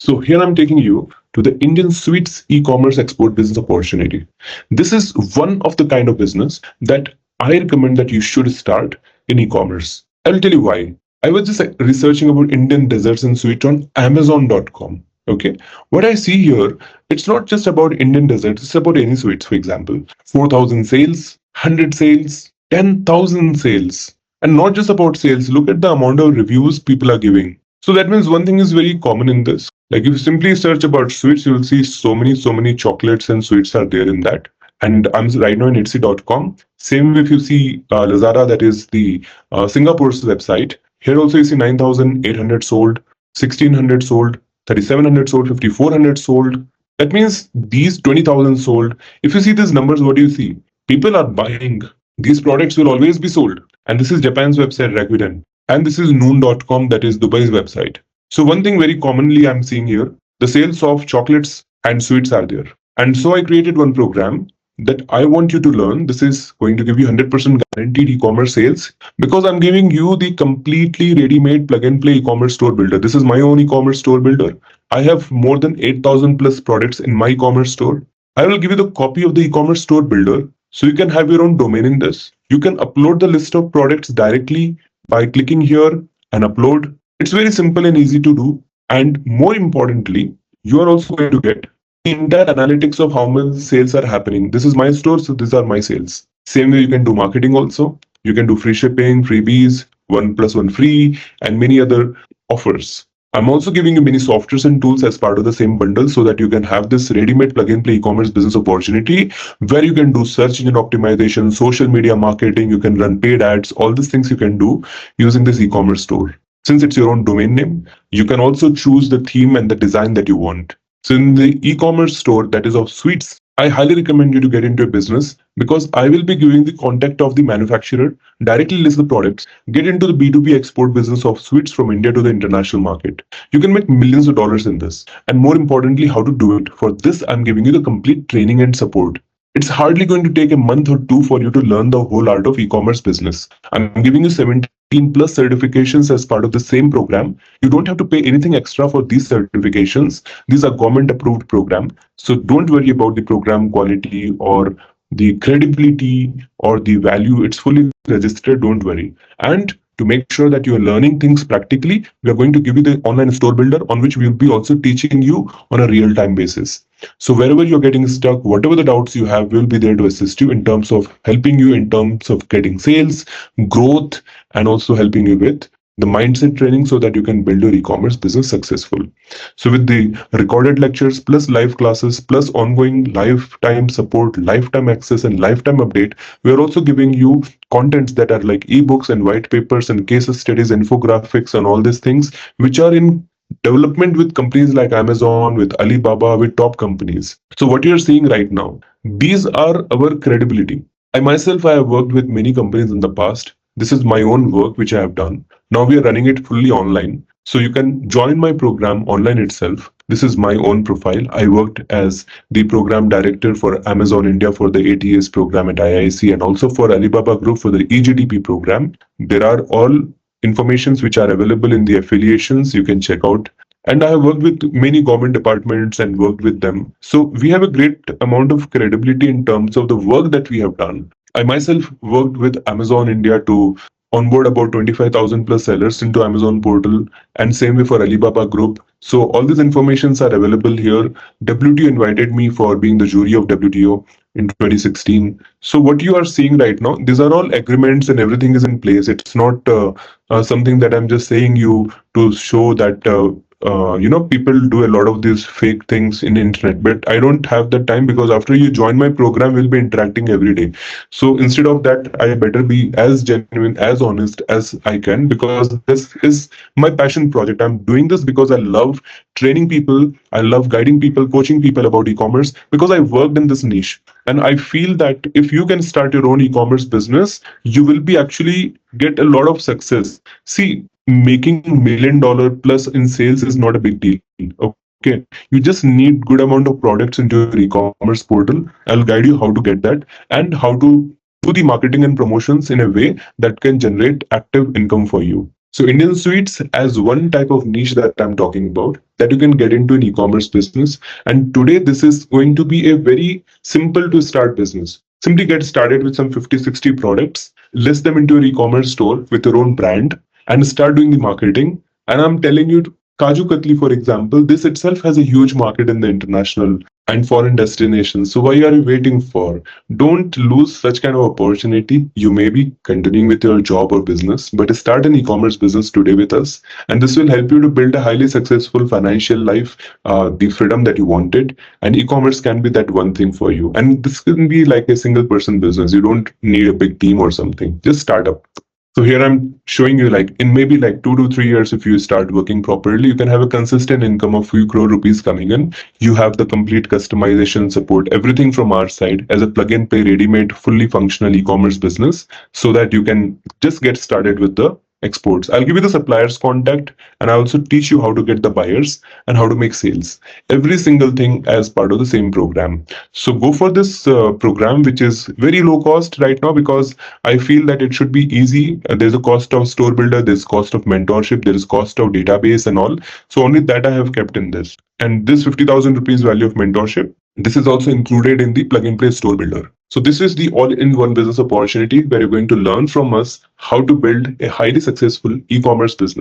So here I'm taking you to the Indian Sweets e-commerce export business opportunity. This is one of the kind of business that I recommend that you should start in e-commerce. I will tell you why. I was just researching about Indian desserts and sweets on Amazon.com. Okay, what I see here, it's not just about Indian desserts, it's about any sweets, for example. 4,000 sales, 100 sales, 10,000 sales. And not just about sales, look at the amount of reviews people are giving. So that means one thing is very common in this. Like if you simply search about sweets, you will see so many chocolates and sweets are there in that. And I'm right now in Etsy.com. Same if you see Lazada, that is the Singapore's website. Here also you see 9,800 sold, 1,600 sold, 3,700 sold, 5,400 sold. That means these 20,000 sold. If you see these numbers, what do you see? People are buying. These products will always be sold. And this is Japan's website, Rakuten. And this is noon.com, that is Dubai's website. So one thing very commonly I'm seeing here, the sales of chocolates and sweets are there. And so I created one program that I want you to learn. This is going to give you 100% guaranteed e-commerce sales because I'm giving you the completely ready-made plug-and-play e-commerce store builder. This is my own e-commerce store builder. I have more than 8,000 plus products in my e-commerce store. I will give you the copy of the e-commerce store builder so you can have your own domain in this. You can upload the list of products directly by clicking here and upload. It's very simple and easy to do. And more importantly, you are also going to get the entire analytics of how much sales are happening. This is my store, so these are my sales. Same way you can do marketing also. You can do free shipping, freebies, 1+1 free, and many other offers. I'm also giving you many softwares and tools as part of the same bundle so that you can have this ready-made plug-and-play e-commerce business opportunity where you can do search engine optimization, social media marketing, you can run paid ads, all these things you can do using this e-commerce store. Since it's your own domain name, you can also choose the theme and the design that you want. So in the e-commerce store that is of sweets, I highly recommend you to get into a business because I will be giving the contact of the manufacturer, directly list the products, get into the B2B export business of sweets from India to the international market. You can make millions of dollars in this. And more importantly, how to do it. For this, I'm giving you the complete training and support. It's hardly going to take a month or two for you to learn the whole art of e-commerce business. I'm giving you 17 plus certifications as part of the same program. You don't have to pay anything extra for these certifications. These are government approved program. So don't worry about the program quality or the credibility or the value. It's fully registered, don't worry. And to make sure that you are learning things practically, we are going to give you the online store builder on which we will be also teaching you on a real-time basis. So wherever you're getting stuck, whatever the doubts you have, we'll be there to assist you in terms of helping you in terms of getting sales, growth, and also helping you with the mindset training so that you can build your e-commerce business successful. So with the recorded lectures plus live classes plus ongoing lifetime support, lifetime access and lifetime update, we are also giving you contents that are like ebooks and white papers and case studies, infographics and all these things which are in development with companies like Amazon, with Alibaba, with top companies. So what you're seeing right now, these are our credibility. I myself, I have worked with many companies in the past. This is my own work which I have done. Now we are running it fully online. So you can join my program online itself. This is my own profile. I worked as the program director for Amazon India for the ATS program at IIC and also for Alibaba Group for the EGDP program. There are all informations which are available in the affiliations. You can check out. And I have worked with many government departments and worked with them. So we have a great amount of credibility in terms of the work that we have done. I myself worked with Amazon India to onboard about 25,000 plus sellers into Amazon portal and same way for Alibaba Group. So all these informations are available here. WTO invited me for being the jury of WTO in 2016. So what you are seeing right now, these are all agreements and everything is in place. It's not something that I'm just saying you to show that people do a lot of these fake things in the internet, but I don't have the time because after you join my program, we'll be interacting every day. So instead of that, I better be as genuine, as honest as I can because this is my passion project. I'm doing this because I love training people. I love guiding people, coaching people about e-commerce because I worked in this niche. And I feel that if you can start your own e-commerce business, you will be actually get a lot of success. See, making $1 million plus in sales is not a big deal. Okay, you just need good amount of products into your e-commerce portal. I'll guide you how to get that and how to do the marketing and promotions in a way that can generate active income for you. So Indian sweets as one type of niche that I'm talking about. that you can get into an e-commerce business. And today, this is going to be a very simple to start business. Simply get started with some 50, 60 products, list them into your e-commerce store with your own brand, and start doing the marketing. And I'm telling you, Kaju Katli, for example, this itself has a huge market in the international and foreign destinations. So why are you waiting for? Don't lose such kind of opportunity. You may be continuing with your job or business, but start an e-commerce business today with us, and this will help you to build a highly successful financial life, the freedom that you wanted. And e-commerce can be that one thing for you. And this can be like a single person business. You don't need a big team or something. Just start up. So here I'm showing you, like, in maybe like 2 to 3 years, if you start working properly, you can have a consistent income of few crore rupees coming in. You have the complete customization support, everything from our side as a plug and play, ready-made, fully functional e-commerce business, so that you can just get started with the exports. I'll give you the suppliers contact, and I also teach you how to get the buyers and how to make sales. Every single thing as part of the same program. So go for this program, which is very low cost right now, because I feel that it should be easy. There's a cost of StoreBuilder, there's cost of mentorship, there is cost of database and all. So only that I have kept in this. And this 50,000 rupees value of mentorship, this is also included in the plug and play StoreBuilder. So this is the all-in-one business opportunity where you're going to learn from us how to build a highly successful e-commerce business.